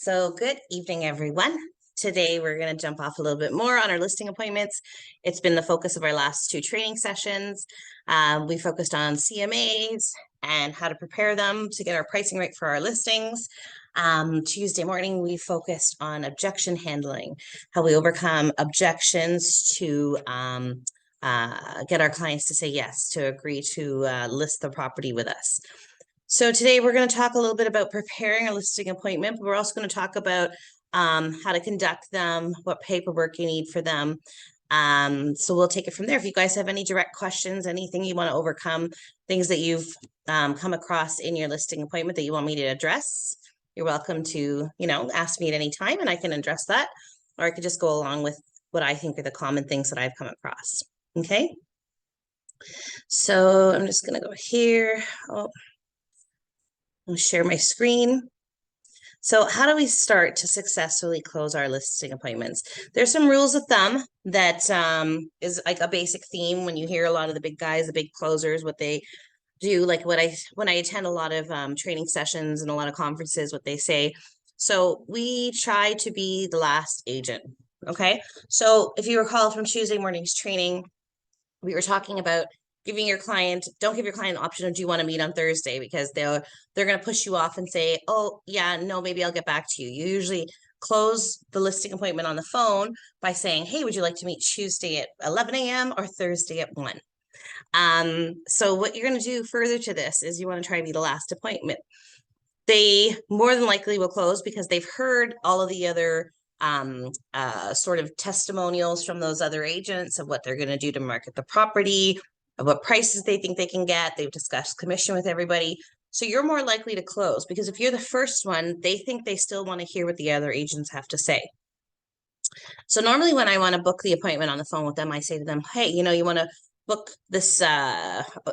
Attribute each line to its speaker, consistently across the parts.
Speaker 1: So good evening, everyone. Today, we're going to jump off a little bit more on our listing appointments. It's been the focus of our last two training sessions. We focused on CMAs and how to prepare them to get our pricing right for our listings. Tuesday morning, we focused on objection handling, how we overcome objections to get our clients to say yes, to agree to list the property with us. So today we're going to talk a little bit about preparing a listing appointment, but we're also going to talk about how to conduct them, what paperwork you need for them. So we'll take it from there. If you guys have any direct questions, anything you want to overcome, things that you've come across in your listing appointment that you want me to address, you're welcome to, ask me at any time and I can address that. Or I could just go along with what I think are the common things that I've come across. Okay. So I'm just going to go here. I'll share my screen. So how do we start to successfully close our listing appointments? There's some rules of thumb that is like a basic theme when you hear a lot of the big guys, the big closers, what they do, like when I attend a lot of training sessions and a lot of conferences, what they say. So we try to be the last agent. Okay. So if you recall from Tuesday morning's training, we were talking about giving your client, don't give your client an option of do you want to meet on Thursday, because they're going to push you off and say, oh yeah, no, maybe I'll get back to you. You usually close the listing appointment on the phone by saying, hey, would you like to meet Tuesday at 11 a.m. or Thursday at 1? So what you're going to do further to this is you want to try to be the last appointment. They more than likely will close because they've heard all of the other sort of testimonials from those other agents of what they're going to do to market the property, of what prices they think they can get. They've discussed commission with everybody. So you're more likely to close because if you're the first one, they think they still want to hear what the other agents have to say. So normally when I want to book the appointment on the phone with them, I say to them, hey, you want to book this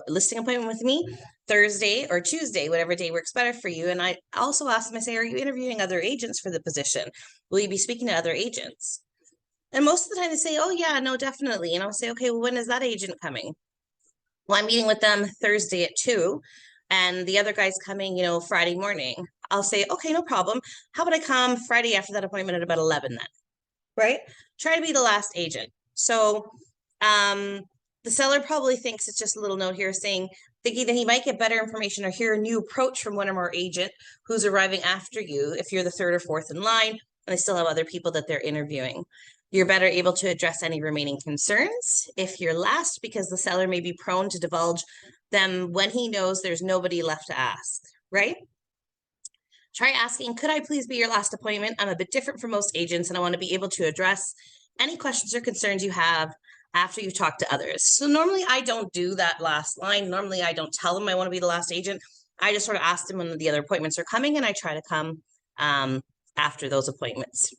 Speaker 1: listing appointment with me Thursday or Tuesday, whatever day works better for you. And I also ask them, I say, are you interviewing other agents for the position? Will you be speaking to other agents? And most of the time they say, oh yeah, no, definitely. And I'll say, okay, well, when is that agent coming? Well, I'm meeting with them Thursday at 2 and the other guy's coming, Friday morning. I'll say, okay, no problem. How about I come Friday after that appointment at about 11 then? Right? Try to be the last agent. So the seller probably thinks it's just a little note here thinking that he might get better information or hear a new approach from one or more agent who's arriving after you if you're the third or fourth in line and they still have other people that they're interviewing. You're better able to address any remaining concerns if you're last because the seller may be prone to divulge them when he knows there's nobody left to ask, right? Try asking, could I please be your last appointment? I'm a bit different from most agents and I want to be able to address any questions or concerns you have after you've talked to others. So normally I don't do that last line. Normally I don't tell them I want to be the last agent. I just sort of ask them when the other appointments are coming and I try to come after those appointments.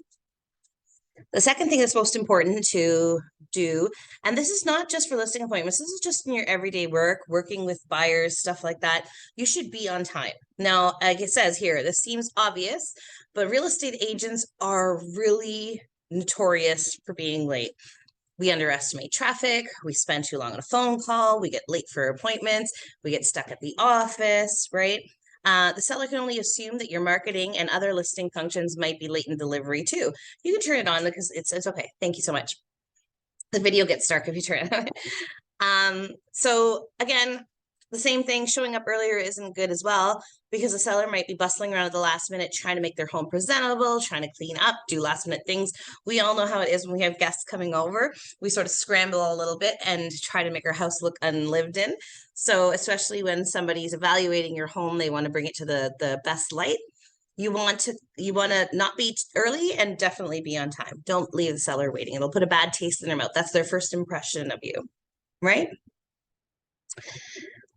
Speaker 1: The second thing that's most important to do, and this is not just for listing appointments, this is just in your everyday work, working with buyers, stuff like that, you should be on time. Now, like it says here, this seems obvious, but real estate agents are really notorious for being late. We underestimate traffic, we spend too long on a phone call, we get late for appointments, we get stuck at the office, right? The seller can only assume that your marketing and other listing functions might be late in delivery too. You can turn it on because it's okay. Thank you so much. The video gets dark if you turn it on. So again, the same thing, showing up earlier isn't good as well because the seller might be bustling around at the last minute, trying to make their home presentable, trying to clean up, do last minute things. We all know how it is when we have guests coming over. We sort of scramble a little bit and try to make our house look unlived in. So especially when somebody's evaluating your home, they want to bring it to the best light. You want to not be early and definitely be on time. Don't leave the seller waiting. It'll put a bad taste in their mouth. That's their first impression of you, right?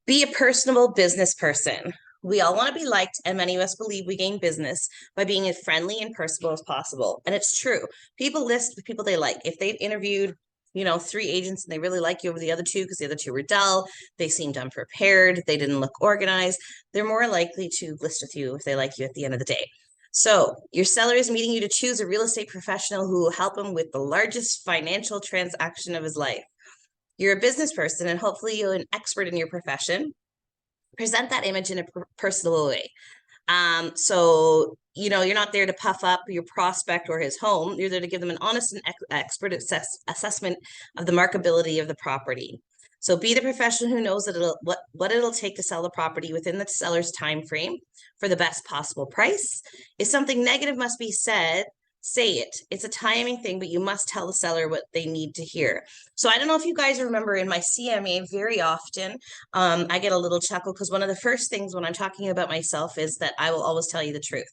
Speaker 1: Be a personable business person. We all want to be liked, and many of us believe we gain business by being as friendly and personable as possible. And it's true. People list the people they like. If they've interviewed, 3 agents and they really like you over the other 2 because the other 2 were dull, they seemed unprepared, they didn't look organized, they're more likely to list with you if they like you at the end of the day. So your seller is meeting you to choose a real estate professional who will help him with the largest financial transaction of his life. You're a business person and hopefully you're an expert in your profession. Present that image in a personal way. So you're not there to puff up your prospect or his home. You're there to give them an honest and expert assessment of the marketability of the property. So be the professional who knows that what it'll take to sell the property within the seller's time frame for the best possible price. If something negative must be said, say it. It's a timing thing, but you must tell the seller what they need to hear. So I don't know if you guys remember in my CMA, very often I get a little chuckle because one of the first things when I'm talking about myself is that I will always tell you the truth.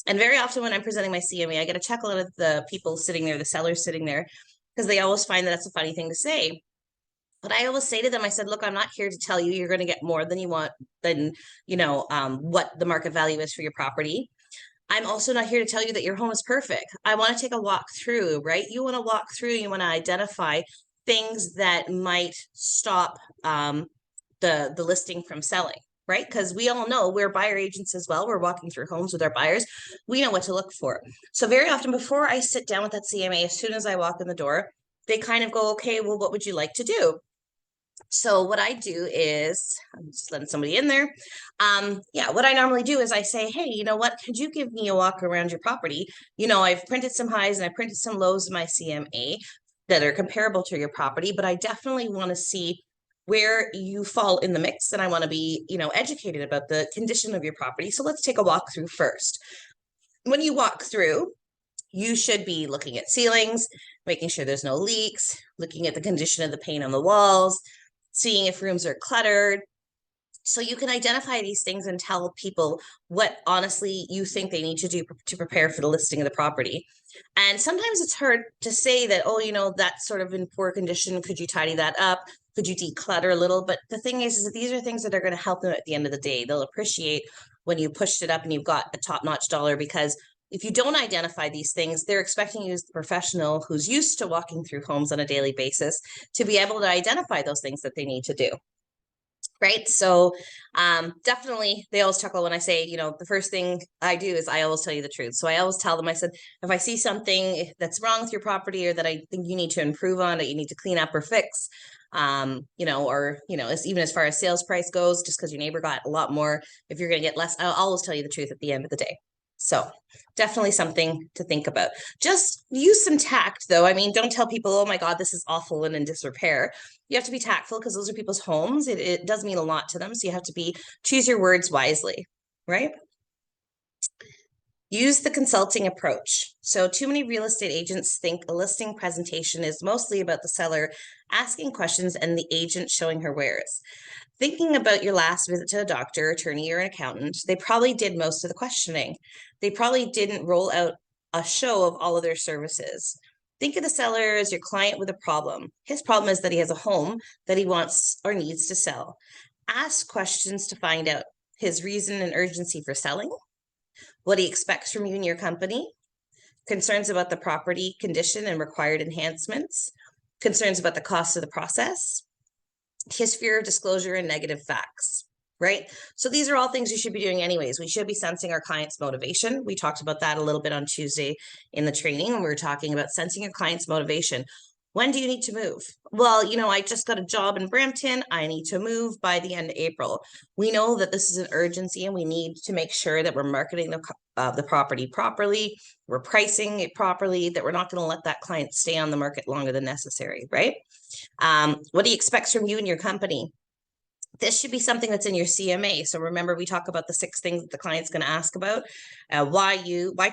Speaker 1: And very often when I'm presenting my CMA, I get a chuckle out of the people sitting there, the sellers sitting there, because they always find that that's a funny thing to say. But I always say to them, I said, look, I'm not here to tell you you're going to get more than you want, than, what the market value is for your property. I'm also not here to tell you that your home is perfect. I want to take a walk through, right? You want to walk through, you want to identify things that might stop the listing from selling, right? Because we all know we're buyer agents as well. We're walking through homes with our buyers. We know what to look for. So very often before I sit down with that CMA, as soon as I walk in the door, they kind of go, okay, well, what would you like to do? So what I do is, I'm just letting somebody in there. What I normally do is I say, hey, you know what? Could you give me a walk around your property? I've printed some highs and I printed some lows in my CMA that are comparable to your property, but I definitely want to see where you fall in the mix, and I want to be, educated about the condition of your property. So let's take a walk through first. When you walk through, you should be looking at ceilings, making sure there's no leaks, looking at the condition of the paint on the walls, seeing if rooms are cluttered. So you can identify these things and tell people what honestly you think they need to do to prepare for the listing of the property. And sometimes it's hard to say that, oh, that's sort of in poor condition. Could you tidy that up? Could you declutter a little? But the thing is that these are things that are going to help them at the end of the day. They'll appreciate when you pushed it up and you've got a top-notch dollar, because if you don't identify these things, they're expecting you as the professional who's used to walking through homes on a daily basis to be able to identify those things that they need to do. Right. So definitely they always chuckle when I say, the first thing I do is I always tell you the truth. So I always tell them, I said, if I see something that's wrong with your property or that I think you need to improve on, that you need to clean up or fix, even as far as sales price goes, just because your neighbor got a lot more, if you're going to get less, I'll always tell you the truth at the end of the day. So definitely something to think about. Just use some tact, though. I mean, don't tell people, oh my God, this is awful and in disrepair. You have to be tactful because those are people's homes. It does mean a lot to them. So you have to choose your words wisely, right? Use the consulting approach. So too many real estate agents think a listing presentation is mostly about the seller asking questions and the agent showing her wares. Thinking about your last visit to a doctor, attorney, or an accountant, they probably did most of the questioning. They probably didn't roll out a show of all of their services. Think of the seller as your client with a problem. His problem is that he has a home that he wants or needs to sell. Ask questions to find out his reason and urgency for selling, what he expects from you and your company, concerns about the property condition and required enhancements, concerns about the cost of the process, his fear of disclosure, and negative facts, right? So these are all things you should be doing anyways. We should be sensing our client's motivation. We talked about that a little bit on Tuesday in the training, and we were talking about sensing your client's motivation. When do you need to move? Well, I just got a job in Brampton. I need to move by the end of April. We know that this is an urgency and we need to make sure that we're marketing the property properly, we're pricing it properly, that we're not going to let that client stay on the market longer than necessary, right? What he expects from you and your company. This should be something that's in your CMA. So remember, we talk about the 6 things that the client's going to ask about. Why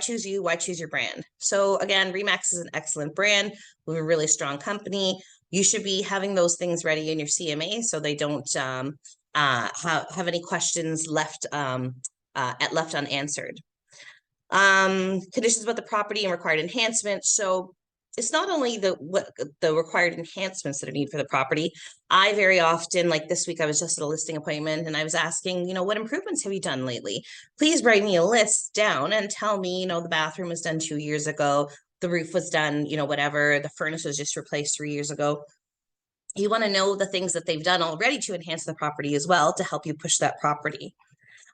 Speaker 1: choose you, why choose your brand? So again, RE/MAX is an excellent brand with a really strong company. You should be having those things ready in your CMA so they don't have any questions left unanswered. Conditions about the property and required enhancements. So it's not only the required enhancements that are needed for the property. I very often, like this week, I was just at a listing appointment and I was asking, what improvements have you done lately? Please write me a list down and tell me, the bathroom was done 2 years ago, the roof was done, whatever, the furnace was just replaced 3 years ago. You want to know the things that they've done already to enhance the property as well to help you push that property.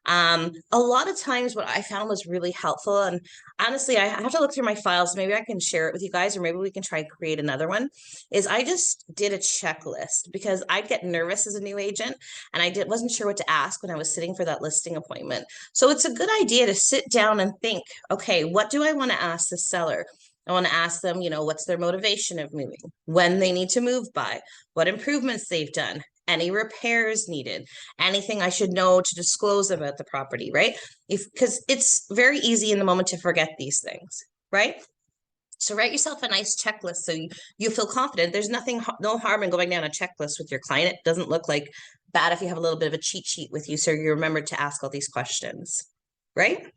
Speaker 1: A lot of times what I found was really helpful, and honestly, I have to look through my files. Maybe I can share it with you guys, or maybe we can try to create another one, is I just did a checklist because I'd get nervous as a new agent and wasn't sure what to ask when I was sitting for that listing appointment. So it's a good idea to sit down and think, okay, what do I want to ask the seller? I want to ask them, what's their motivation of moving, when they need to move by, what improvements they've done, any repairs needed, anything I should know to disclose about the property, right? Because it's very easy in the moment to forget these things, right? So write yourself a nice checklist so you feel confident. There's no harm in going down a checklist with your client. It doesn't look like bad if you have a little bit of a cheat sheet with you so you remember to ask all these questions, right?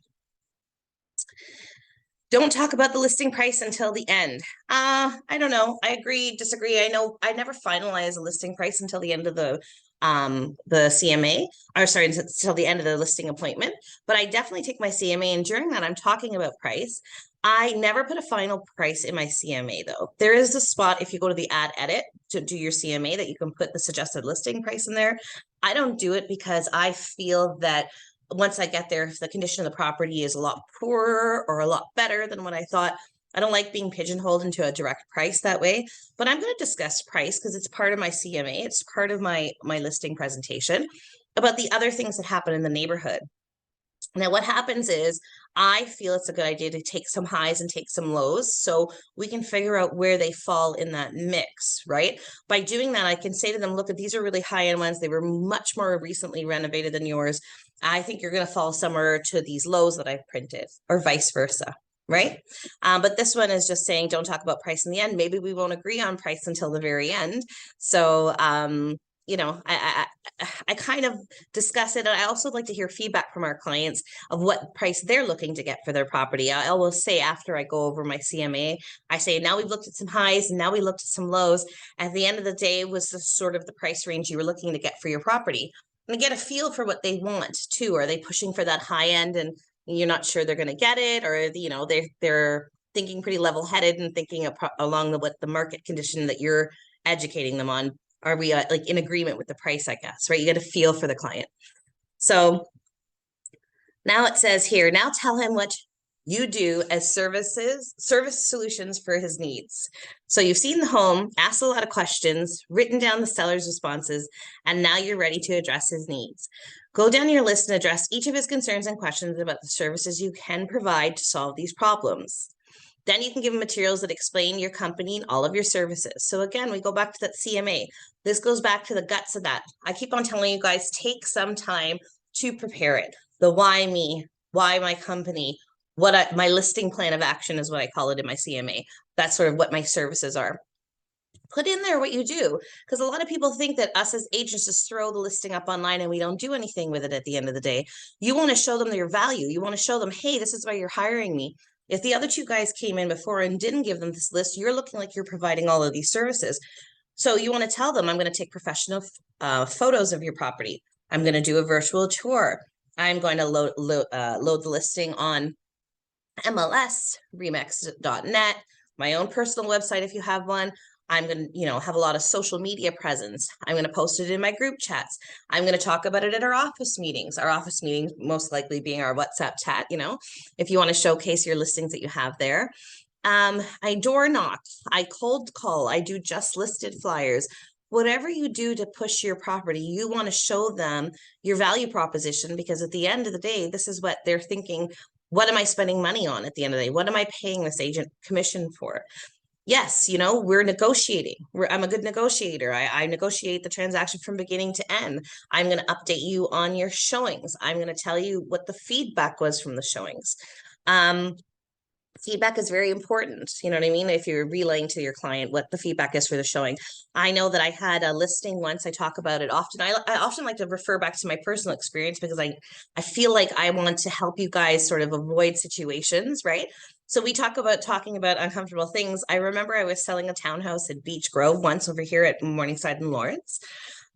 Speaker 1: Don't talk about the listing price until the end. I don't know. I agree, disagree. I know I never finalize a listing price until the end of the CMA, or sorry, until the end of the listing appointment. But I definitely take my CMA, and during that, I'm talking about price. I never put a final price in my CMA though. There is a spot if you go to the add edit to do your CMA that you can put the suggested listing price in there. I don't do it because I feel that once I get there, if the condition of the property is a lot poorer or a lot better than what I thought, I don't like being pigeonholed into a direct price that way. But I'm going to discuss price because it's part of my CMA. It's part of my listing presentation about the other things that happen in the neighborhood. Now, what happens is I feel it's a good idea to take some highs and take some lows so we can figure out where they fall in that mix, right? By doing that, I can say to them, look, these are really high-end ones. They were much more recently renovated than yours. I think you're going to fall somewhere to these lows that I've printed, or vice versa, right? But this one is just saying, don't talk about price in the end. Maybe we won't agree on price until the very end. So, I kind of discuss it. And I also like to hear feedback from our clients of what price they're looking to get for their property. I will say after I go over my CMA, I say, now we've looked at some highs and now we looked at some lows. At the end of the day, was this sort of the price range you were looking to get for your property? And get a feel for what they want too. Are they pushing for that high end and you're not sure they're going to get it, or they're thinking pretty level headed and thinking along what the market condition that you're educating them on? Are we like in agreement with the price, I guess, right? You get a feel for the client. So now it says here, now tell him what you do as service solutions for his needs. So you've seen the home, asked a lot of questions, written down the seller's responses, and now you're ready to address his needs. Go down your list and address each of his concerns and questions about the services you can provide to solve these problems. Then you can give them materials that explain your company and all of your services. So again, we go back to that CMA. This goes back to the guts of that. I keep on telling you guys, take some time to prepare it. The why me, why my company, my listing plan of action is what I call it in my CMA. That's sort of what my services are. Put in there what you do, because a lot of people think that us as agents just throw the listing up online and we don't do anything with it at the end of the day. You want to show them your value. You want to show them, hey, this is why you're hiring me. If the other two guys came in before and didn't give them this list, you're looking like you're providing all of these services. So you want to tell them, I'm going to take professional photos of your property. I'm going to do a virtual tour. I'm going to load the listing on MLS, Remax.net, my own personal website if you have one. I'm going to, have a lot of social media presence. I'm going to post it in my group chats. I'm going to talk about it at our office meetings most likely being our WhatsApp chat, if you want to showcase your listings that you have there. I door knock, I cold call, I do just listed flyers. Whatever you do to push your property, you want to show them your value proposition, because at the end of the day, this is what they're thinking. What am I spending money on at the end of the day? What am I paying this agent commission for? Yes, we're negotiating. I'm a good negotiator. I negotiate the transaction from beginning to end. I'm going to update you on your showings. I'm going to tell you what the feedback was from the showings. Feedback is very important. You know what I mean? If you're relaying to your client what the feedback is for the showing. I know that I had a listing once. I talk about it often. I often like to refer back to my personal experience because I feel like I want to help you guys sort of avoid situations, right? So we talking about uncomfortable things. I remember I was selling a townhouse at Beach Grove once over here at Morningside and Lawrence.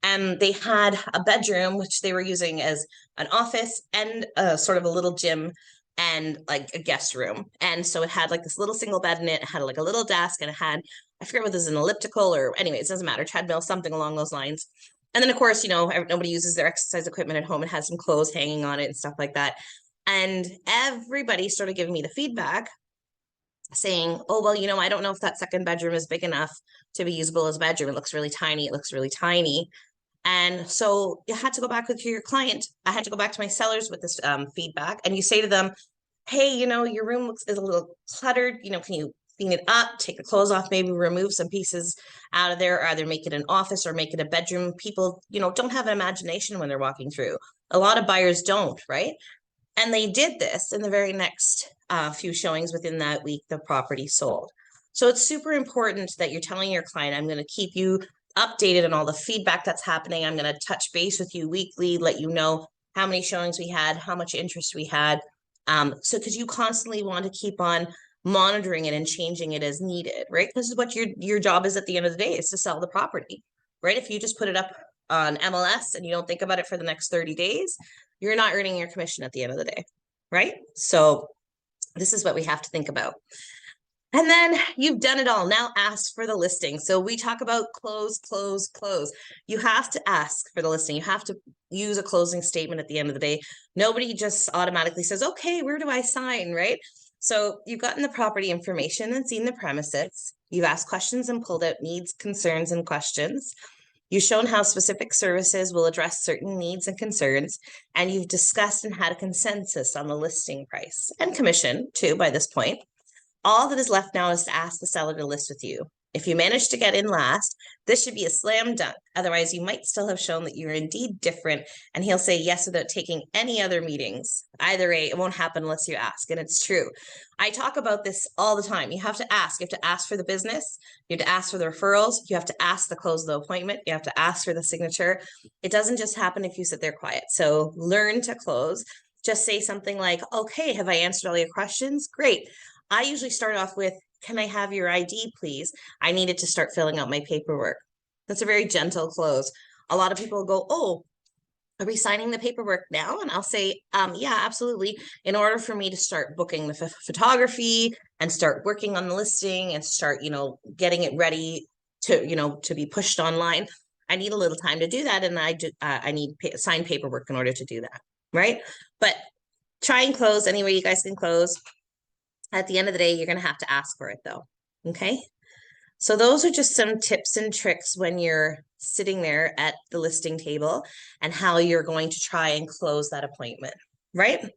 Speaker 1: And they had a bedroom, which they were using as an office and sort of a little gym and like a guest room. And so it had like this little single bed in it. It had like a little desk and it had, I forget whether it was an elliptical or anyways, it doesn't matter, treadmill, something along those lines. And then of course, nobody uses their exercise equipment at home and has some clothes hanging on it and stuff like that. And everybody started giving me the feedback saying, oh, well, I don't know if that second bedroom is big enough to be usable as a bedroom. It looks really tiny. It looks really tiny. And so you had to go back with your client. I had to go back to my sellers with this feedback. And you say to them, hey, your room is a little cluttered. Can you clean it up, take the clothes off, maybe remove some pieces out of there, or either make it an office or make it a bedroom. People, don't have an imagination when they're walking through. A lot of buyers don't, right? And they did this in the very next few showings within that week, the property sold. So it's super important that you're telling your client, I'm going to keep you updated on all the feedback that's happening. I'm going to touch base with you weekly, let you know how many showings we had, how much interest we had. So because you constantly want to keep on monitoring it and changing it as needed, right? This is what your job is at the end of the day, is to sell the property, right? If you just put it up on MLS and you don't think about it for the next 30 days, you're not earning your commission at the end of the day, right? So this is what we have to think about. And then you've done it all. Now ask for the listing. So we talk about close, close, close. You have to ask for the listing. You have to use a closing statement at the end of the day. Nobody just automatically says, okay, where do I sign, right? So you've gotten the property information and seen the premises. You've asked questions and pulled out needs, concerns, and questions. You've shown how specific services will address certain needs and concerns, and you've discussed and had a consensus on the listing price and commission too by this point. All that is left now is to ask the seller to list with you. If you manage to get in last, this should be a slam dunk. Otherwise, you might still have shown that you're indeed different, and he'll say yes without taking any other meetings. Either way, it won't happen unless you ask, and it's true. I talk about this all the time. You have to ask. You have to ask for the business. You have to ask for the referrals. You have to ask to close the appointment. You have to ask for the signature. It doesn't just happen if you sit there quiet. So learn to close. Just say something like, okay, have I answered all your questions? Great. I usually start off with, can I have your ID, please? I needed to start filling out my paperwork. That's a very gentle close. A lot of people go, oh, are we signing the paperwork now? And I'll say, yeah, absolutely. In order for me to start booking the photography and start working on the listing and start, getting it ready to be pushed online, I need a little time to do that. And I need signed paperwork in order to do that, right? But try and close any way you guys can close. At the end of the day, you're going to have to ask for it though. Okay. So those are just some tips and tricks when you're sitting there at the listing table and how you're going to try and close that appointment, right?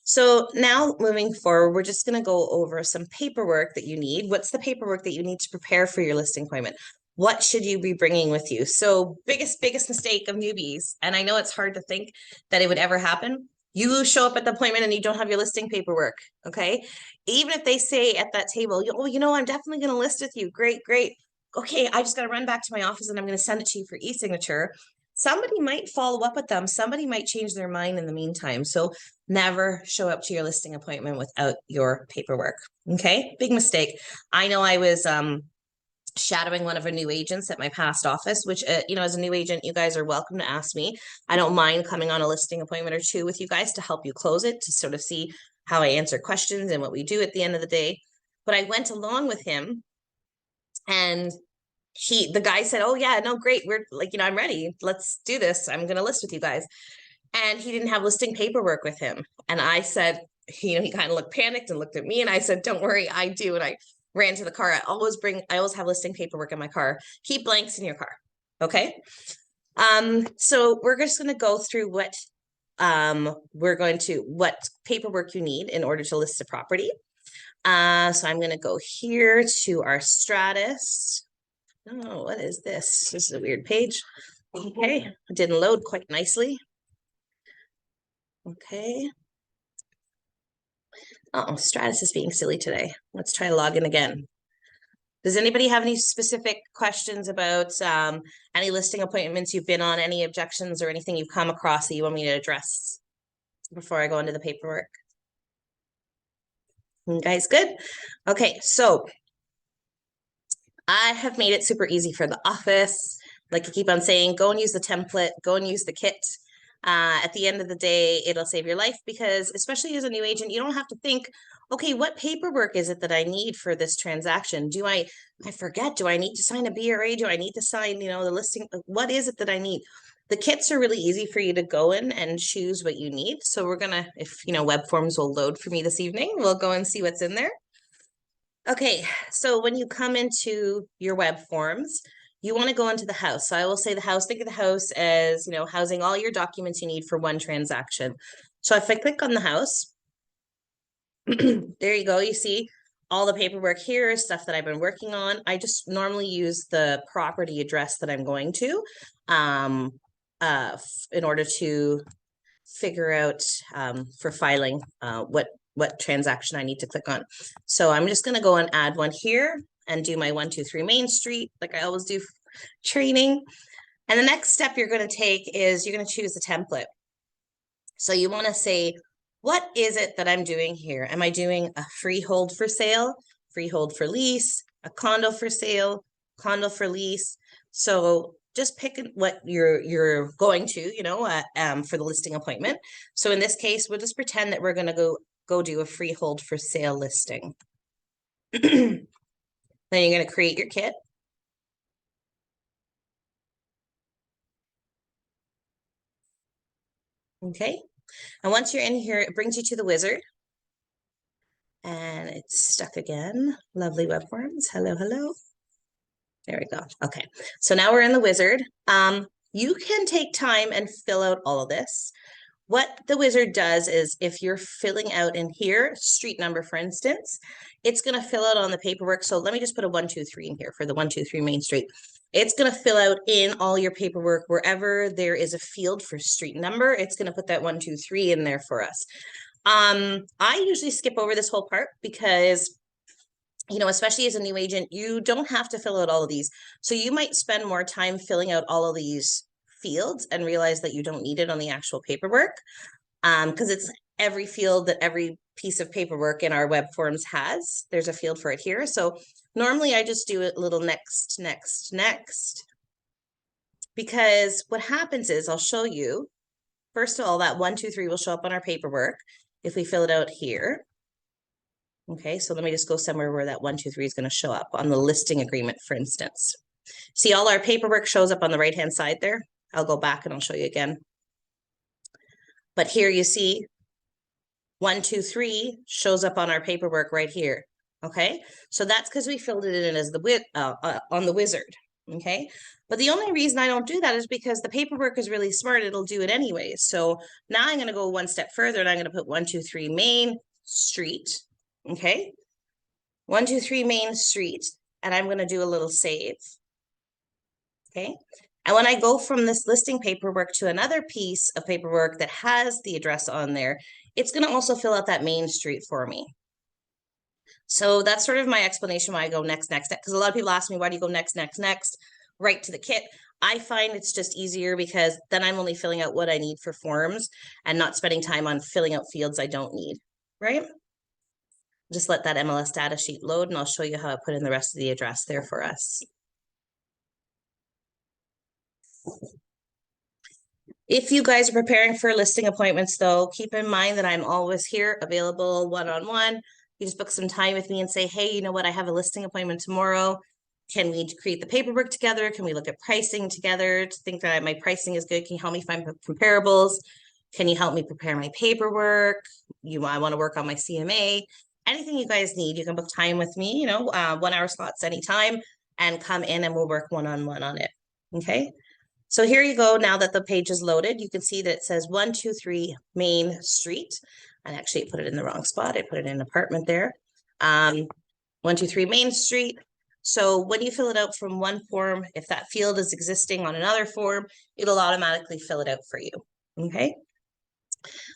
Speaker 1: So now moving forward, we're just going to go over some paperwork that you need. What's the paperwork that you need to prepare for your listing appointment? What should you be bringing with you? So biggest mistake of newbies, and I know it's hard to think that it would ever happen. You show up at the appointment and you don't have your listing paperwork, okay? Even if they say at that table, oh, I'm definitely going to list with you. Great, great. Okay, I just got to run back to my office and I'm going to send it to you for e-signature. Somebody might follow up with them. Somebody might change their mind in the meantime. So never show up to your listing appointment without your paperwork, okay? Big mistake. I know I was shadowing one of our new agents at my past office, which, as a new agent, you guys are welcome to ask me. I don't mind coming on a listing appointment or two with you guys to help you close it, to sort of see how I answer questions and what we do at the end of the day. But I went along with him and the guy said, oh yeah, no, great. We're like, I'm ready. Let's do this. I'm going to list with you guys. And he didn't have listing paperwork with him. And I said, he kind of looked panicked and looked at me and I said, don't worry, I do. And I ran to the car. I always have listing paperwork in my car. Keep blanks in your car. Okay. So we're just going to go through what paperwork you need in order to list a property. So I'm going to go here to our Stratus. Oh, what is this? This is a weird page. Okay. It didn't load quite nicely. Okay. Oh, Stratus is being silly today. Let's try to log in again. Does anybody have any specific questions about any listing appointments you've been on, any objections or anything you've come across that you want me to address before I go into the paperwork? You guys good? Okay, so I have made it super easy for the office. Like I keep on saying, go and use the template, go and use the kit. At the end of the day, it'll save your life because, especially as a new agent, you don't have to think, okay, what paperwork is it that I need for this transaction? I forget, do I need to sign a BRA? Do I need to sign, the listing? What is it that I need? The kits are really easy for you to go in and choose what you need. So we're gonna, if web forms will load for me this evening, we'll go and see what's in there. Okay, so when you come into your web forms, you want to go into the house. So I will say the house, think of the house as, housing all your documents you need for one transaction. So if I click on the house, there you go. You see all the paperwork here, stuff that I've been working on. I just normally use the property address that I'm going to in order to figure out for filing what transaction I need to click on. So I'm just going to go and add one here and do my 123 Main Street like I always do training. And the next step you're going to take is you're going to choose a template. So you want to say, what is it that I'm doing here? Am I doing a freehold for sale, freehold for lease, a condo for sale, condo for lease? So just pick what you're going to, for the listing appointment. So in this case, we'll just pretend that we're going to go do a freehold for sale listing. Then you're going to create your kit. Okay. And once you're in here, it brings you to the wizard. And it's stuck again. Lovely web forms. Hello, hello. There we go. Okay. So now we're in the wizard. You can take time and fill out all of this. What the wizard does is if you're filling out in here, street number, for instance, it's going to fill out on the paperwork. So let me just put a 123 in here for the 123 Main Street. It's going to fill out in all your paperwork wherever there is a field for street number. It's going to put that 123 in there for us. I usually skip over this whole part because especially as a new agent, you don't have to fill out all of these. So you might spend more time filling out all of these fields and realize that you don't need it on the actual paperwork. Because it's every field that every piece of paperwork in our web forms has. There's a field for it here. So normally I just do a little next, next, next. Because what happens is I'll show you, first of all, that 123 will show up on our paperwork if we fill it out here. Okay, so let me just go somewhere where that 123 is going to show up on the listing agreement, for instance. See, all our paperwork shows up on the right-hand side there. I'll go back and I'll show you again. But here you see 123 shows up on our paperwork right here. Okay, so that's because we filled it in as on the wizard. Okay, but the only reason I don't do that is because the paperwork is really smart. It'll do it anyways. So now I'm going to go one step further and I'm going to put 123 Main Street. Okay, 123 Main Street, and I'm going to do a little save. Okay, and when I go from this listing paperwork to another piece of paperwork that has the address on there, it's going to also fill out that Main Street for me. So that's sort of my explanation why I go next, next, because a lot of people ask me, why do you go next, next, next, right to the kit? I find it's just easier because then I'm only filling out what I need for forms and not spending time on filling out fields I don't need, right? Just let that MLS data sheet load and I'll show you how I put in the rest of the address there for us. If you guys are preparing for listing appointments though, keep in mind that I'm always here available one-on-one. You just book some time with me and say, hey, you know what? I have a listing appointment tomorrow. Can we create the paperwork together? Can we look at pricing together to think that my pricing is good? Can you help me find comparables? Can you help me prepare my paperwork? I want to work on my CMA. Anything you guys need, you can book time with me, 1 hour slots anytime and come in and we'll work one-on-one on it. Okay. So here you go. Now that the page is loaded, you can see that it says 123 Main Street. And actually I put it in the wrong spot. I put it in an apartment there. 123 Main Street. So when you fill it out from one form, if that field is existing on another form, it'll automatically fill it out for you. Okay.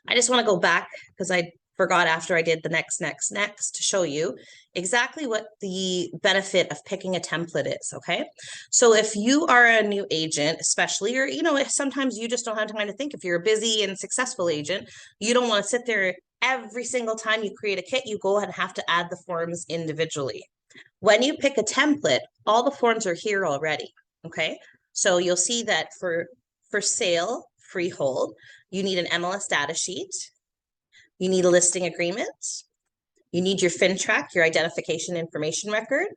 Speaker 1: I just want to go back because I forgot after I did the next to show you exactly what the benefit of picking a template is. Okay. So if you are a new agent, especially, or, if sometimes you just don't have time to think, if you're a busy and successful agent, you don't want to sit there every single time you create a kit, you go and have to add the forms individually. When you pick a template, all the forms are here already. Okay. So you'll see that for sale, freehold, You need an MLS data sheet. You need a listing agreement. You need your FinTrack, your identification information record.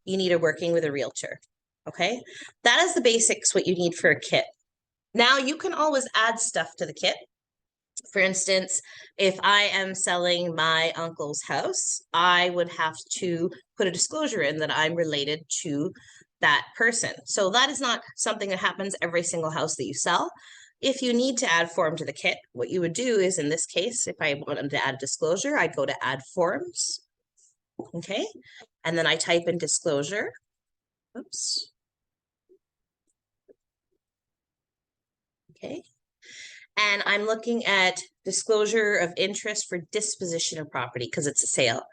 Speaker 1: You need a working with a realtor. Okay, that is the basics, what you need for a kit. Now you can always add stuff to the kit. For instance, if I am selling my uncle's house, I would have to put a disclosure in that I'm related to that person. So that is not something that happens every single house that you sell. If you need to add form to the kit, what you would do is, in this case, if I wanted to add disclosure, I'd go to add forms. Okay. And then I type in disclosure. Oops. Okay. And I'm looking at disclosure of interest for disposition of property because it's a sale.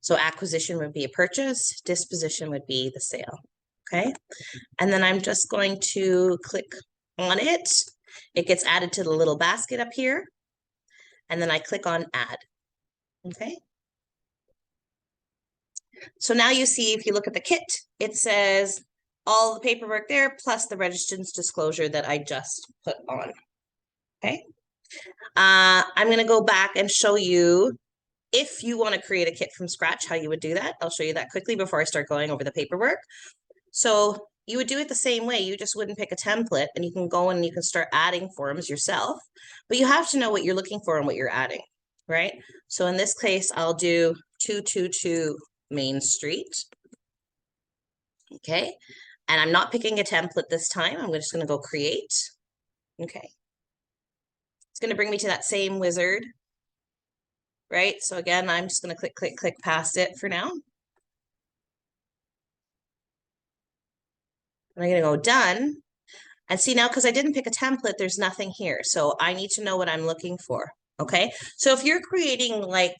Speaker 1: So acquisition would be a purchase, disposition would be the sale. Okay. And then I'm just going to click on it. It gets added to the little basket up here. And then I click on add. Okay. So now you see, if you look at the kit, it says all the paperwork there plus the registrant's disclosure that I just put on. Okay. I'm going to go back and show you, if you want to create a kit from scratch, how you would do that. I'll show you that quickly before I start going over the paperwork. So you would do it the same way. You just wouldn't pick a template, and you can go and you can start adding forms yourself, but you have to know what you're looking for and what you're adding, right? So in this case, I'll do 222 Main Street. Okay. And I'm not picking a template this time. I'm just going to go create. Okay. It's going to bring me to that same wizard, right? So again, I'm just going to click past it for now. And I'm going to go done. And see now, because I didn't pick a template, there's nothing here. So I need to know what I'm looking for. Okay. So if you're creating like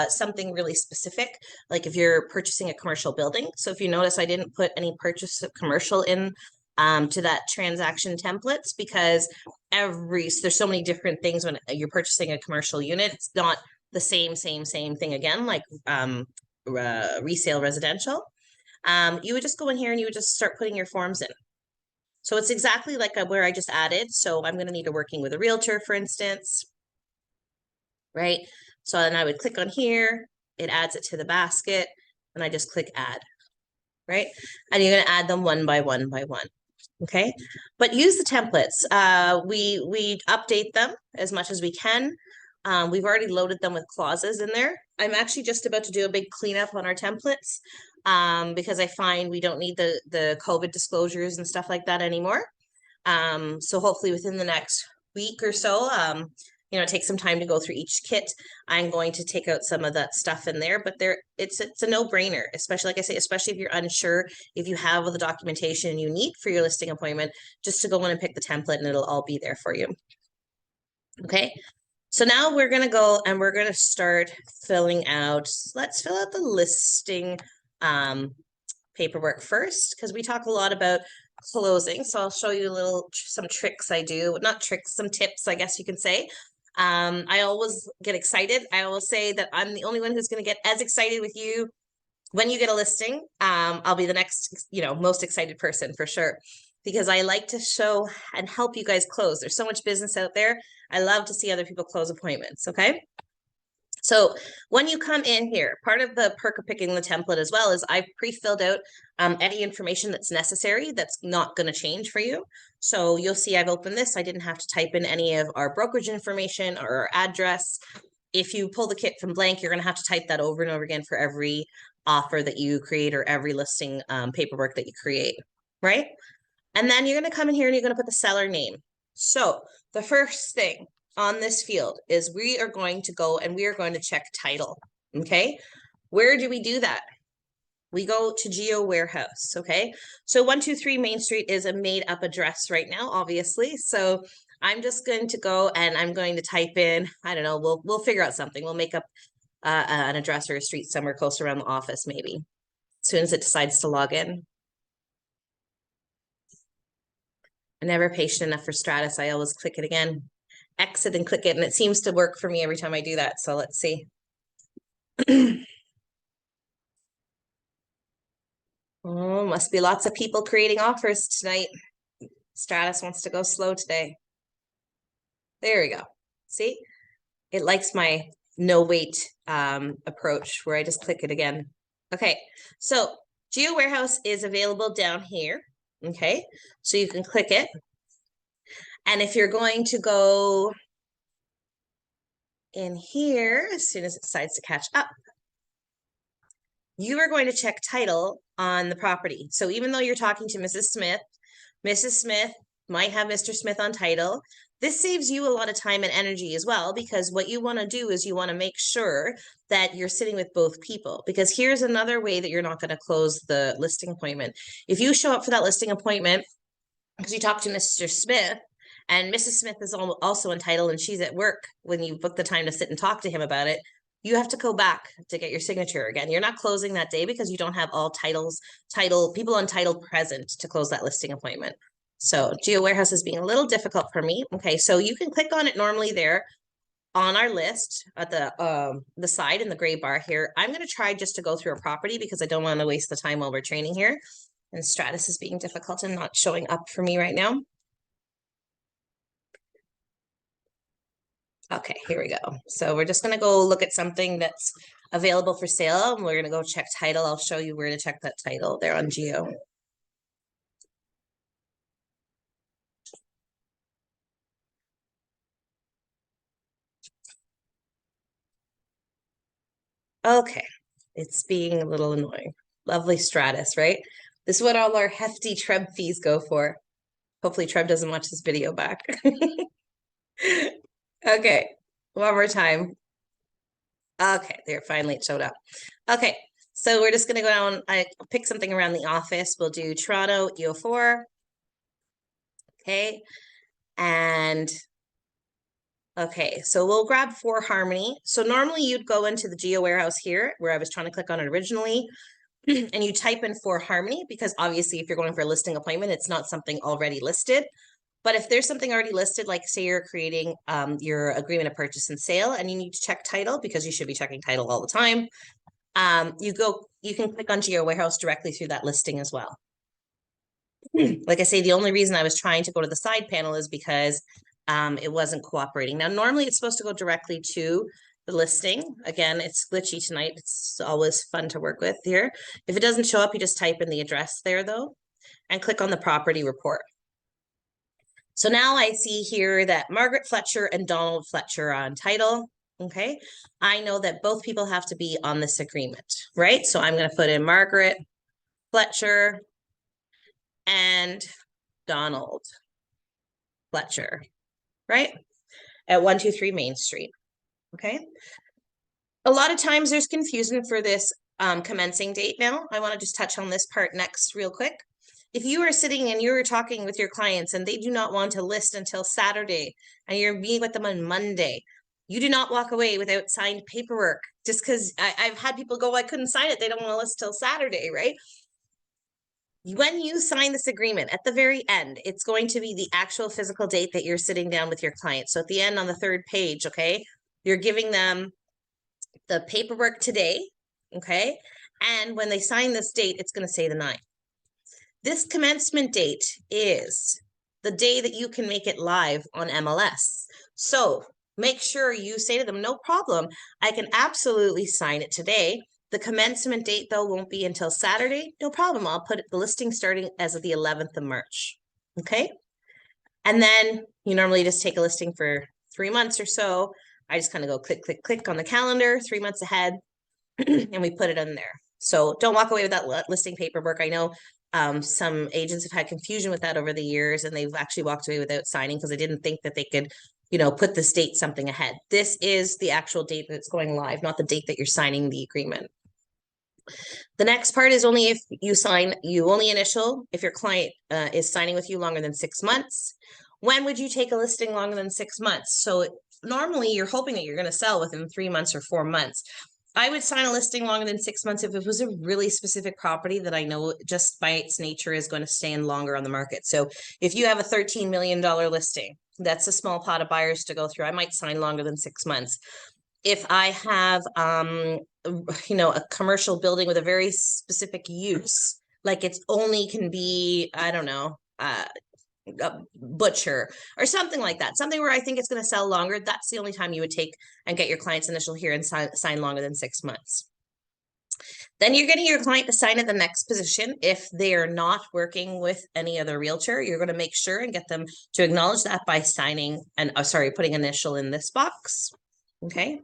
Speaker 1: something really specific, like if you're purchasing a commercial building. So if you notice, I didn't put any purchase of commercial in to that transaction templates, because there's so many different things when you're purchasing a commercial unit. It's not the same thing again, like resale residential. You would just go in here and you would just start putting your forms in. So it's exactly like where I just added. So I'm going to need a working with a realtor, for instance, right? So then I would click on here, it adds it to the basket, and I just click add, right? And you're going to add them one by one by one. Okay. But use the templates. We update them as much as we can. We've already loaded them with clauses in there. I'm actually just about to do a big cleanup on our templates because I find we don't need the COVID disclosures and stuff like that anymore. So hopefully within the next week or so, take some time to go through each kit. I'm going to take out some of that stuff in there, but it's a no-brainer, especially, like I say, especially if you're unsure, if you have all the documentation you need for your listing appointment, just to go in and pick the template and it'll all be there for you. Okay. So now we're going to go and we're going to start filling out, let's fill out the listing paperwork first, because we talk a lot about closing. So I'll show you some tricks I do, not tricks, some tips, I guess you can say. I always get excited. I always say that I'm the only one who's going to get as excited with you when you get a listing. I'll be the next, most excited person for sure, because I like to show and help you guys close. There's so much business out there. I love to see other people close appointments. Okay. So when you come in here, part of the perk of picking the template as well is I've pre-filled out any information that's necessary that's not going to change for you. So you'll see I've opened this. I didn't have to type in any of our brokerage information or our address. If you pull the kit from blank, you're going to have to type that over and over again for every offer that you create or every listing paperwork that you create, right? And then you're going to come in here and you're going to put the seller name. So the first thing on this field is we are going to go and we are going to check title. Okay. Where do we do that? We go to Geo Warehouse. Okay. So 123 Main Street is a made up address right now, obviously. So I'm just going to go and I'm going to type in, I don't know, we'll figure out something. We'll make up an address or a street somewhere close around the office, maybe, as soon as it decides to log in. I'm never patient enough for Stratus. I always click it again, exit and click it, and it seems to work for me every time I do that. So let's see. Oh, must be lots of people creating offers tonight. Stratus wants to go slow today. There we go. See, it likes my no wait approach where I just click it again. Okay, so Geo Warehouse is available down here. Okay, so you can click it. And if you're going to go in here, as soon as it decides to catch up, you are going to check title on the property. So even though you're talking to Mrs. Smith might have Mr. Smith on title. This saves you a lot of time and energy as well, because what you want to do is you want to make sure that you're sitting with both people. Because here's another way that you're not going to close the listing appointment. If you show up for that listing appointment because you talk to Mr. Smith, and Mrs. Smith is also entitled and she's at work when you book the time to sit and talk to him about it, you have to go back to get your signature again. You're not closing that day because you don't have all people on title present to close that listing appointment. So Geo Warehouse is being a little difficult for me. Okay, so you can click on it normally there on our list at the side in the gray bar here. I'm going to try just to go through a property because I don't want to waste the time while we're training here. And Stratus is being difficult and not showing up for me right now. Okay, here we go. So we're just gonna go look at something that's available for sale. And we're gonna go check title. I'll show you where to check that title there on Geo. Okay, it's being a little annoying. Lovely Stratus, right? This is what all our hefty Treb fees go for. Hopefully Treb doesn't watch this video back. Okay, one more time. Okay, there, finally it showed up. Okay, so we're just gonna go down, I pick something around the office. We'll do Toronto EO4. Okay, and okay, so we'll grab for Harmony. So normally you'd go into the Geo Warehouse here where I was trying to click on it originally, and you type in for Harmony because obviously if you're going for a listing appointment, it's not something already listed. But if there's something already listed, like say you're creating your agreement of purchase and sale and you need to check title because you should be checking title all the time, you can click on Geo Warehouse directly through that listing as well. Like I say, the only reason I was trying to go to the side panel is because it wasn't cooperating. Now, normally it's supposed to go directly to the listing. Again, it's glitchy tonight. It's always fun to work with here. If it doesn't show up, you just type in the address there though, and click on the property report. So now I see here that Margaret Fletcher and Donald Fletcher are on title. Okay, I know that both people have to be on this agreement, right? So I'm going to put in Margaret Fletcher and Donald Fletcher, right? At 123 Main Street. Okay. A lot of times there's confusion for this commencing date now. I want to just touch on this part next real quick. If you are sitting and you're talking with your clients and they do not want to list until Saturday and you're meeting with them on Monday, you do not walk away without signed paperwork just because I've had people go, I couldn't sign it. They don't want to list till Saturday, right? When you sign this agreement at the very end, it's going to be the actual physical date that you're sitting down with your client. So at the end on the third page, okay, you're giving them the paperwork today, okay? And when they sign this date, it's going to say the 9th. This commencement date is the day that you can make it live on MLS. So make sure you say to them, no problem, I can absolutely sign it today. The commencement date, though, won't be until Saturday. No problem. I'll put the listing starting as of the 11th of March. Okay. And then you normally just take a listing for 3 months or so. I just kind of go click, click, click on the calendar 3 months ahead, and we put it in there. So don't walk away with that listing paperwork. I know some agents have had confusion with that over the years, and they've actually walked away without signing because they didn't think that they could, put this date something ahead. This is the actual date that's going live, not the date that you're signing the agreement. The next part is only if you only initial if your client is signing with you longer than 6 months. When would you take a listing longer than 6 months? So normally you're hoping that you're going to sell within 3 months or 4 months. I would sign a listing longer than 6 months if it was a really specific property that I know just by its nature is going to stand longer on the market. So if you have a $13 million listing, that's a small pot of buyers to go through. I might sign longer than 6 months. If I have, a commercial building with a very specific use, like it's only can be, I don't know, butcher or something like that. Something where I think it's going to sell longer. That's the only time you would take and get your client's initial here and sign longer than 6 months. Then you're getting your client to sign at the next position. If they are not working with any other realtor, you're going to make sure and get them to acknowledge that by signing and putting initial in this box. Okay.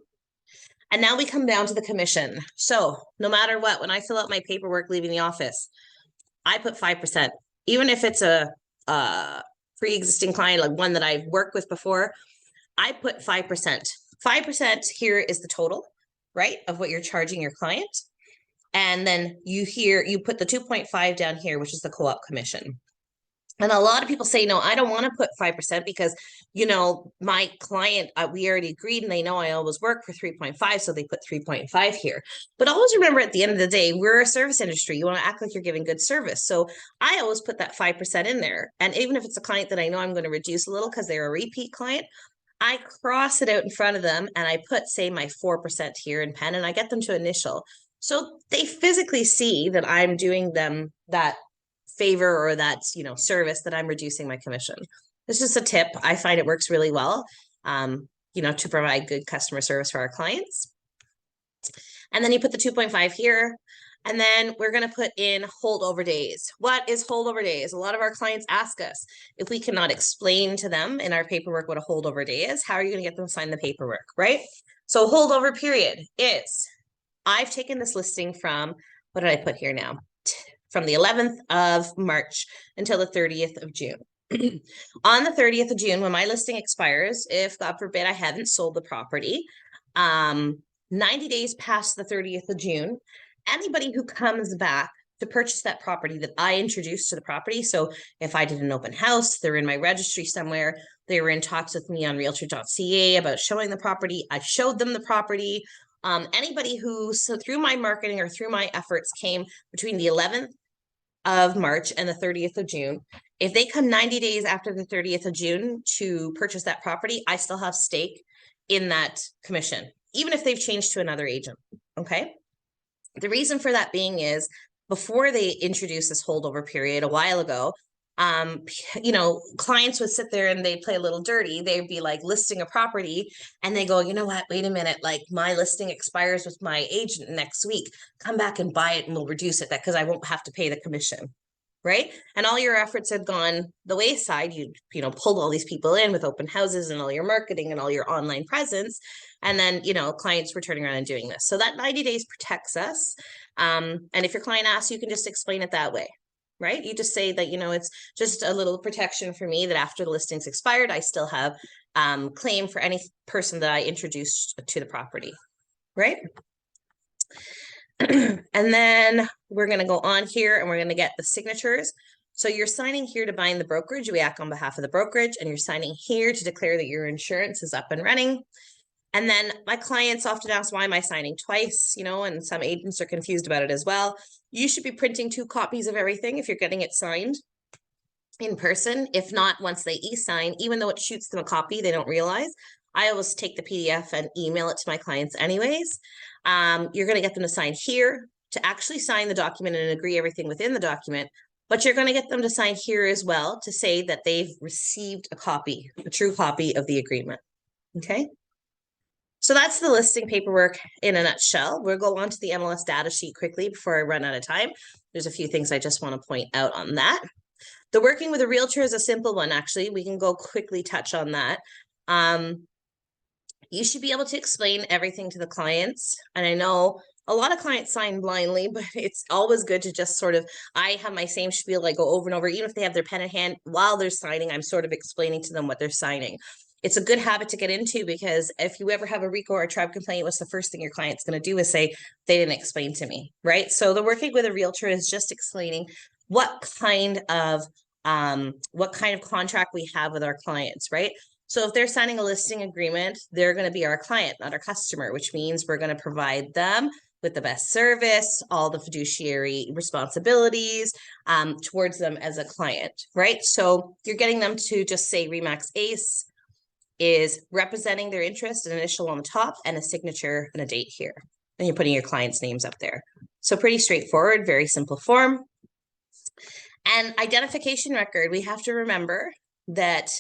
Speaker 1: And now we come down to the commission. So no matter what, when I fill out my paperwork leaving the office, I put 5%. Even if it's a pre-existing client, like one that I've worked with before, I put 5%. 5% here is the total, right, of what you're charging your client. And then you put the 2.5 down here, which is the co-op commission. And a lot of people say, no, I don't want to put 5% because, you know, my client, we already agreed and they know I always work for 3.5. So they put 3.5 here. But always remember at the end of the day, we're a service industry. You want to act like you're giving good service. So I always put that 5% in there. And even if it's a client that I know I'm going to reduce a little because they're a repeat client, I cross it out in front of them and I put, say, my 4% here in pen and I get them to initial. So they physically see that I'm doing them that favor or that, you know, service, that I'm reducing my commission. It's just a tip. I find it works really well, you know, to provide good customer service for our clients. And then you put the 2.5 here. And then we're going to put in holdover days. What is holdover days? A lot of our clients ask us if we cannot explain to them in our paperwork what a holdover day is. How are you going to get them to sign the paperwork, right? So holdover period is, I've taken this listing from, what did I put here now? From the 11th of March until the 30th of June. On the 30th of June, when my listing expires, if God forbid I haven't sold the property, 90 days past the 30th of June, anybody who comes back to purchase that property that I introduced to the property. So if I did an open house, they're in my registry somewhere, they were in talks with me on realtor.ca about showing the property, I showed them the property. Anybody who, so through my marketing or through my efforts, came between the 11th of March and the 30th of June, if they come 90 days after the 30th of June to purchase that property, I still have stake in that commission, even if they've changed to another agent. Okay. The reason for that being is, before they introduced this holdover period a while ago, you know, clients would sit there and they'd play a little dirty. They'd be like listing a property and they go, you know what, wait a minute, like my listing expires with my agent next week. Come back and buy it and we'll reduce it because I won't have to pay the commission. Right. And all your efforts had gone the wayside. You know, pulled all these people in with open houses and all your marketing and all your online presence. And then, you know, clients were turning around and doing this. So that 90 days protects us. And if your client asks, you can just explain it that way. Right. You just say that, you know, it's just a little protection for me that after the listing's expired, I still have claim for any person that I introduced to the property. Right. And then we're going to go on here and we're going to get the signatures. So you're signing here to bind the brokerage. We act on behalf of the brokerage, and you're signing here to declare that your insurance is up and running. And then my clients often ask, why am I signing twice? You know, and some agents are confused about it as well. You should be printing 2 copies of everything if you're getting it signed in person. If not, once they e-sign, even though it shoots them a copy, they don't realize. I always take the PDF and email it to my clients anyways. You're going to get them to sign here to actually sign the document and agree everything within the document, but you're going to get them to sign here as well to say that they've received a copy, a true copy of the agreement. Okay. So that's the listing paperwork in a nutshell. We'll go on to the MLS data sheet quickly before I run out of time. There's a few things I just want to point out on that. The working with a realtor is a simple one, actually. We can go quickly touch on that. You should be able to explain everything to the clients. And I know a lot of clients sign blindly, but it's always good to just sort of, I have my same spiel, I go over and over, even if they have their pen in hand while they're signing, I'm sort of explaining to them what they're signing. It's a good habit to get into, because if you ever have a RICO or a tribe complaint, what's the first thing your client's going to do is say, they didn't explain to me, right? So the working with a realtor is just explaining what kind of contract we have with our clients, right? So if they're signing a listing agreement, they're going to be our client, not our customer, which means we're going to provide them with the best service, all the fiduciary responsibilities towards them as a client, right? So you're getting them to just say Remax Ace is representing their interest, an initial on the top and a signature and a date here. And you're putting your clients' names up there. So pretty straightforward, very simple form. And identification record, we have to remember that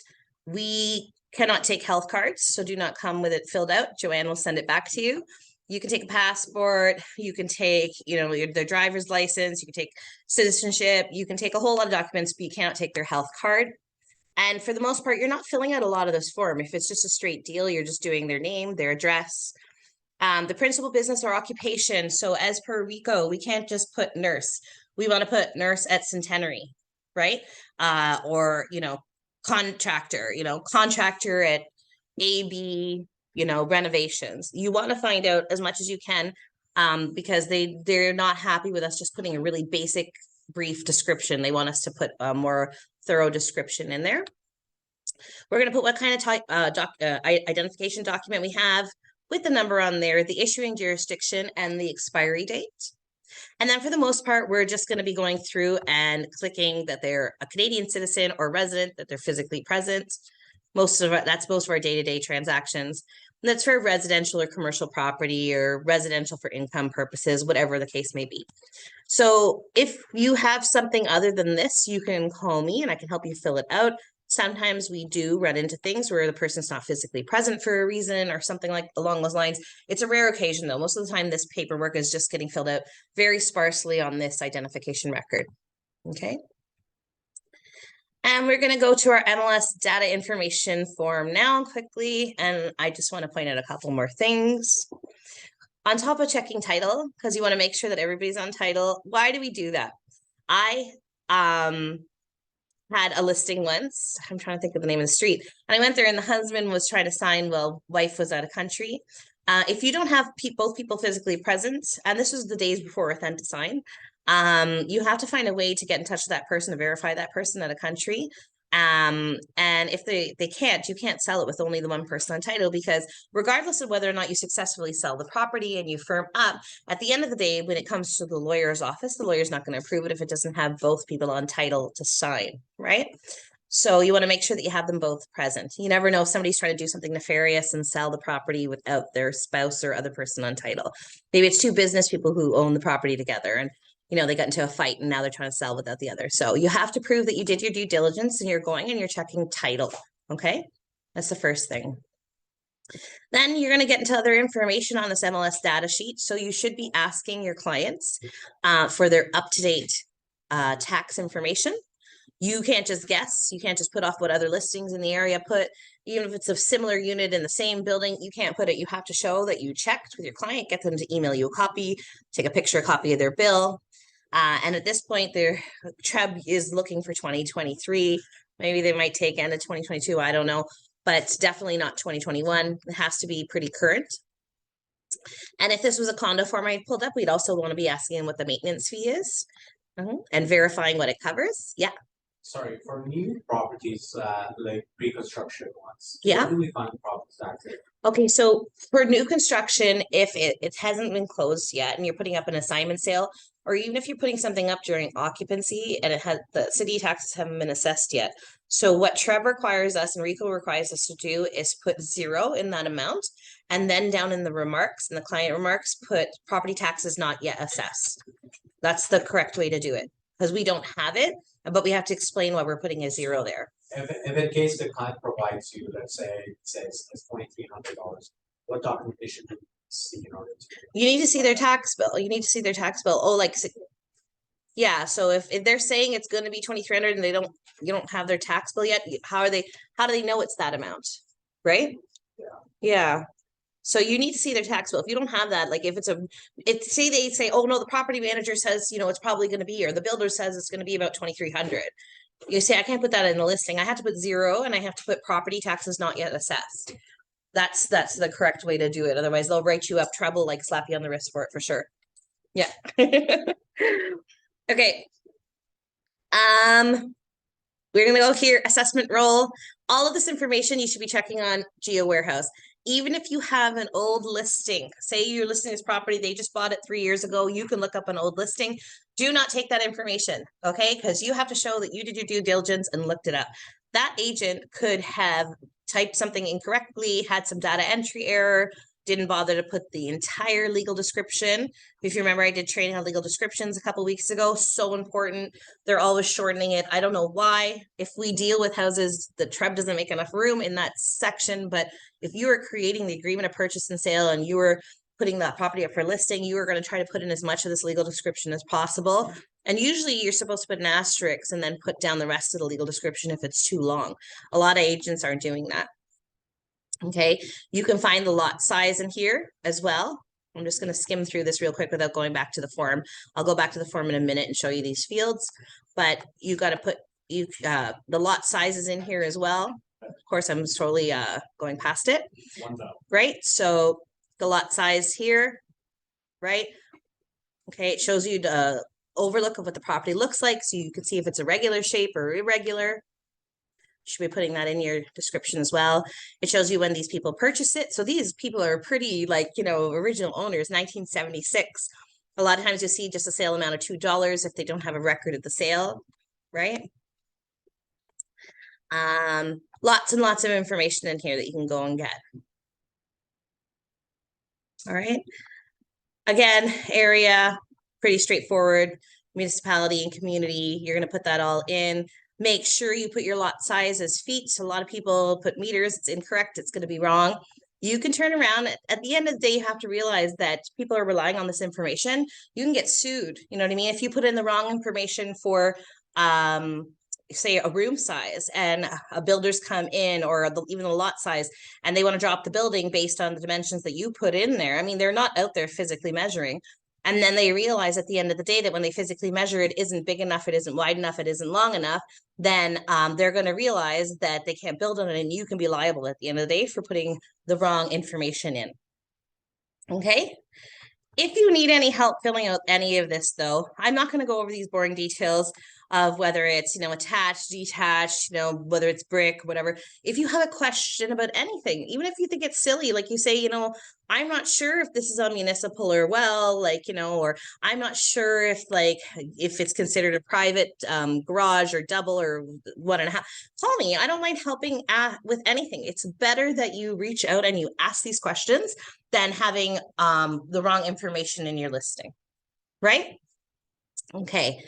Speaker 1: we cannot take health cards, so do not come with it filled out. Joanne will send it back to you. You can take a passport, you can take, their driver's license, you can take citizenship, you can take a whole lot of documents, but you cannot take their health card. And for the most part, you're not filling out a lot of this form. If it's just a straight deal, you're just doing their name, their address, the principal business or occupation. So as per RICO, we can't just put nurse. We want to put nurse at Centenary, right? Or, contractor, contractor at AB, renovations. You want to find out as much as you can, because they're not happy with us just putting a really basic, brief description. They want us to put a more thorough description in there. We're going to put what kind of identification document we have with the number on there, the issuing jurisdiction, and the expiry date. And then for the most part, we're just going to be going through and clicking that they're a Canadian citizen or resident, that they're physically present. That's most of our day-to-day transactions. And that's for residential or commercial property or residential for income purposes, whatever the case may be. So if you have something other than this, you can call me and I can help you fill it out. Sometimes we do run into things where the person's not physically present for a reason or something like along those lines. It's a rare occasion though. Most of the time this paperwork is just getting filled out very sparsely on this identification record. Okay. And we're going to go to our MLS data information form now quickly. And I just want to point out a couple more things. On top of checking title, because you want to make sure that everybody's on title. Why do we do that? I had a listing once. I'm trying to think of the name of the street. And I went there and the husband was trying to sign while wife was out of country. If you don't have both people physically present, and this was the days before Authentic Sign, you have to find a way to get in touch with that person to verify that person out of country. And if they can't, you can't sell it with only the one person on title, because regardless of whether or not you successfully sell the property and you firm up, at the end of the day, when it comes to the lawyer's office, the lawyer's not going to approve it if it doesn't have both people on title to sign, right? So you want to make sure that you have them both present. You never know if somebody's trying to do something nefarious and sell the property without their spouse or other person on title. Maybe it's two business people who own the property together and they got into a fight and now they're trying to sell without the other. So you have to prove that you did your due diligence and you're going and you're checking title. Okay. That's the first thing. Then you're going to get into other information on this MLS data sheet. So you should be asking your clients for their up-to-date tax information. You can't just guess. You can't just put off what other listings in the area put. Even if it's a similar unit in the same building, you can't put it. You have to show that you checked with your client, get them to email you a copy, take a picture, a copy of their bill. And at this point, their TREB is looking for 2023. Maybe they might take end of 2022. I don't know, but definitely not 2021. It has to be pretty current. And if this was a condo form I pulled up, we'd also want to be asking what the maintenance fee is and verifying what it covers. Yeah.
Speaker 2: Sorry, for new properties, like pre-construction ones,
Speaker 1: yeah,
Speaker 2: where do we find properties active?
Speaker 1: Okay, so for new construction, if it hasn't been closed yet and you're putting up an assignment sale, or even if you're putting something up during occupancy and the city taxes haven't been assessed yet. So what TREB requires us and RICO requires us to do is put 0 in that amount, and then down in the remarks, in the client remarks, put property taxes not yet assessed. That's the correct way to do it, because we don't have it, but we have to explain why we're putting a 0 there.
Speaker 2: If in case the client provides you, let's say, it says it's $2,300, what documentation do you see in order to?
Speaker 1: You need to see their tax bill. You need to see their tax bill. Oh, like, yeah. So if they're saying it's going to be 2,300 and you don't have their tax bill yet, how do they know it's that amount, right? Yeah. So you need to see their tax bill. If you don't have that, like if say they say, oh no, the property manager says, it's probably going to be, or the builder says it's going to be about 2,300. You say, I can't put that in the listing. I have to put 0 and I have to put property taxes not yet assessed. That's the correct way to do it. Otherwise they'll write you up trouble, like slap you on the wrist for it for sure. Yeah. Okay. We're going to go here, assessment roll. All of this information you should be checking on Geo Warehouse. Even if you have an old listing, say you're listing this property, they just bought it 3 years ago, you can look up an old listing. Do not take that information, okay? Because you have to show that you did your due diligence and looked it up. That agent could have typed something incorrectly, had some data entry error, didn't bother to put the entire legal description. If you remember, I did training on legal descriptions a couple weeks ago. So important. They're always shortening it. I don't know why. If we deal with houses, the TREB doesn't make enough room in that section. But if you are creating the agreement of purchase and sale and you were putting that property up for listing, you are going to try to put in as much of this legal description as possible. And usually you're supposed to put an asterisk and then put down the rest of the legal description if it's too long. A lot of agents aren't doing that. Okay, you can find the lot size in here as well. I'm just going to skim through this real quick without going back to the form. I'll go back to the form in a minute and show you these fields, but you got to put the lot sizes in here as well. Of course, I'm totally going past it. Right, so the lot size here, right? Okay, it shows you the overlook of what the property looks like, so you can see if it's a regular shape or irregular. Should be putting that in your description as well. It shows you when these people purchase it. So these people are pretty, like, you know, original owners, 1976. A lot of times you'll see just a sale amount of $2 if they don't have a record of the sale, right? Lots and lots of information in here that you can go and get. All right. Again, area, pretty straightforward. Municipality and community, you're going to put that all in. Make sure you put your lot size as feet. So a lot of people put meters. It's incorrect. It's going to be wrong. You can turn around. At the end of the day, you have to realize that people are relying on this information. You can get sued. You know what I mean? If you put in the wrong information for, say, a room size and a builders come in, or even the lot size, and they want to drop the building based on the dimensions that you put in there. I mean, they're not out there physically measuring. And then they realize at the end of the day that when they physically measure, it isn't big enough, it isn't wide enough, it isn't long enough, then they're going to realize that they can't build on it, and you can be liable at the end of the day for putting the wrong information in. Okay? If you need any help filling out any of this, though, I'm not going to go over these boring details of whether it's, you know, attached, detached, you know, whether it's brick, whatever. If you have a question about anything, even if you think it's silly, like you say, you know, I'm not sure if this is on municipal or well, like, you know, or I'm not sure if, like, if it's considered a private garage or double or 1.5, call me. I don't mind helping with anything. It's better that you reach out and you ask these questions than having the wrong information in your listing, right? Okay.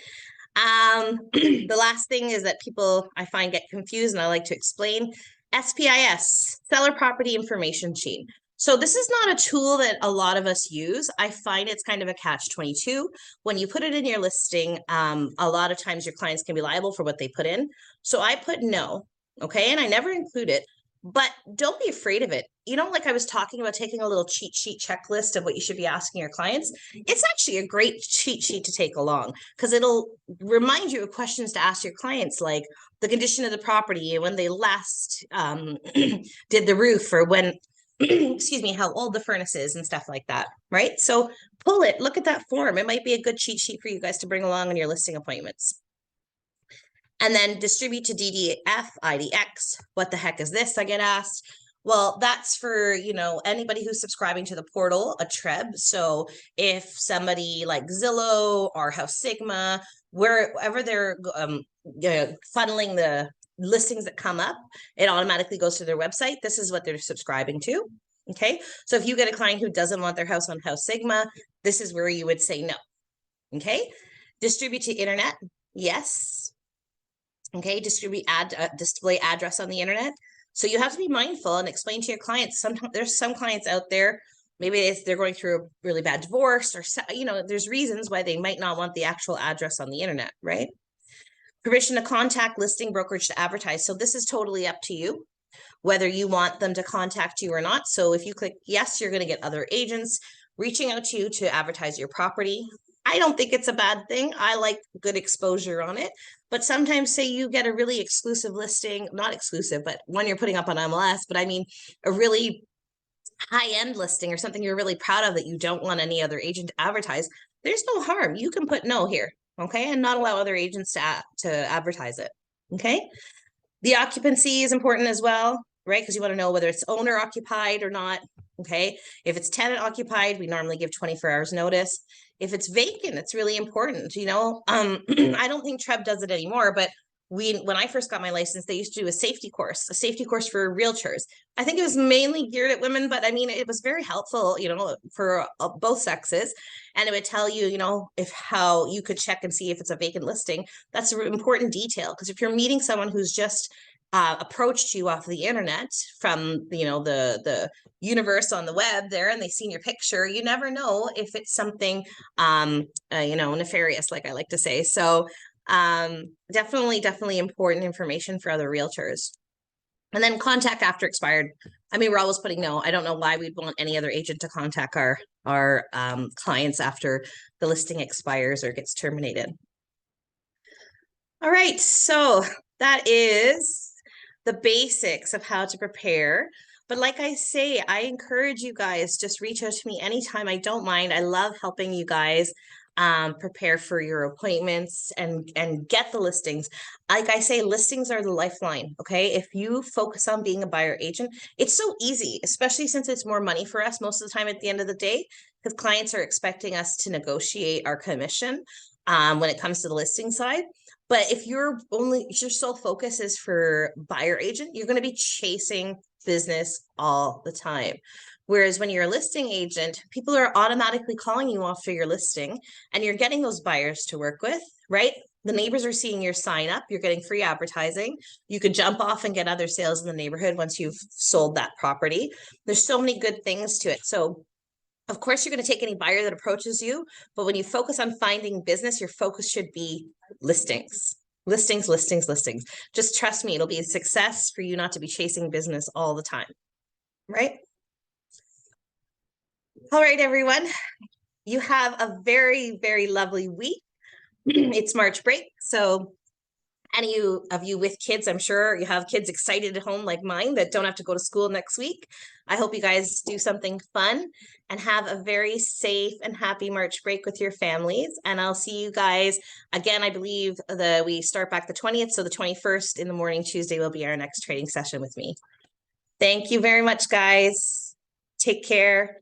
Speaker 1: The last thing is that people, I find, get confused, and I like to explain. SPIS, Seller Property Information Sheet. So this is not a tool that a lot of us use. I find it's kind of a catch-22. When you put it in your listing, a lot of times your clients can be liable for what they put in. So I put no, okay? And I never include it. But don't be afraid of it. You know, like I was talking about taking a little cheat sheet checklist of what you should be asking your clients. It's actually a great cheat sheet to take along, because it'll remind you of questions to ask your clients, like the condition of the property and when they last did the roof, or when, excuse me, how old the furnace is and stuff like that, right? So pull it, look at that form. It might be a good cheat sheet for you guys to bring along in your listing appointments. And then distribute to DDF, IDX. What the heck is this? I get asked. Well, that's for, you know, anybody who's subscribing to the portal, a TREB. So if somebody like Zillow or House Sigma, wherever they're funneling the listings that come up, it automatically goes to their website. This is what they're subscribing to. Okay. So if you get a client who doesn't want their house on House Sigma, this is where you would say no. Okay. Distribute to internet. Yes. Okay, distribute display address on the internet. So you have to be mindful and explain to your clients. Sometimes there's some clients out there, maybe they're going through a really bad divorce, or, you know, there's reasons why they might not want the actual address on the internet, right? Permission to contact listing brokerage to advertise. So this is totally up to you, whether you want them to contact you or not. So if you click yes, you're going to get other agents reaching out to you to advertise your property. I don't think it's a bad thing. I like good exposure on it. But sometimes, say you get a really exclusive listing, not exclusive, but one you're putting up on MLS, but I mean a really high-end listing or something you're really proud of that you don't want any other agent to advertise, there's no harm. You can put no here, okay? And not allow other agents to advertise it, okay? The occupancy is important as well, right? Because you want to know whether it's owner occupied or not, okay? If it's tenant occupied, we normally give 24 hours notice. If it's vacant, it's really important, you know? I don't think TREB does it anymore, but when I first got my license, they used to do a safety course for realtors. I think it was mainly geared at women, but I mean, it was very helpful, you know, for both sexes. And it would tell you, you know, if how you could check and see if it's a vacant listing. That's an important detail, because if you're meeting someone who's just approached you off the internet from, you know, the universe on the web there, and they've seen your picture, you never know if it's something, you know, nefarious, like I like to say. So definitely important information for other realtors. And then contact after expired. I mean, we're always putting no. I don't know why we'd want any other agent to contact our clients after the listing expires or gets terminated. All right, so that is the basics of how to prepare. But like I say, I encourage you guys, just reach out to me anytime. I don't mind. I love helping you guys prepare for your appointments and get the listings. Like I say, listings are the lifeline. Okay, if you focus on being a buyer agent, it's so easy, especially since it's more money for us most of the time at the end of the day, because clients are expecting us to negotiate our commission when it comes to the listing side. But if your sole focus is for buyer agent, you're going to be chasing business all the time. Whereas when you're a listing agent, people are automatically calling you after your listing, and you're getting those buyers to work with, right? The neighbors are seeing your sign up, you're getting free advertising. You could jump off and get other sales in the neighborhood once you've sold that property. There's so many good things to it. So of course, you're going to take any buyer that approaches you, but when you focus on finding business, your focus should be listings. Listings, listings, listings. Just trust me, it'll be a success for you not to be chasing business all the time, right? All right, everyone. You have a very, very lovely week. It's March break, so any of you with kids, I'm sure you have kids excited at home like mine that don't have to go to school next week. I hope you guys do something fun and have a very safe and happy March break with your families. And I'll see you guys again. I believe we start back the 20th. So the 21st in the morning, Tuesday, will be our next trading session with me. Thank you very much, guys. Take care.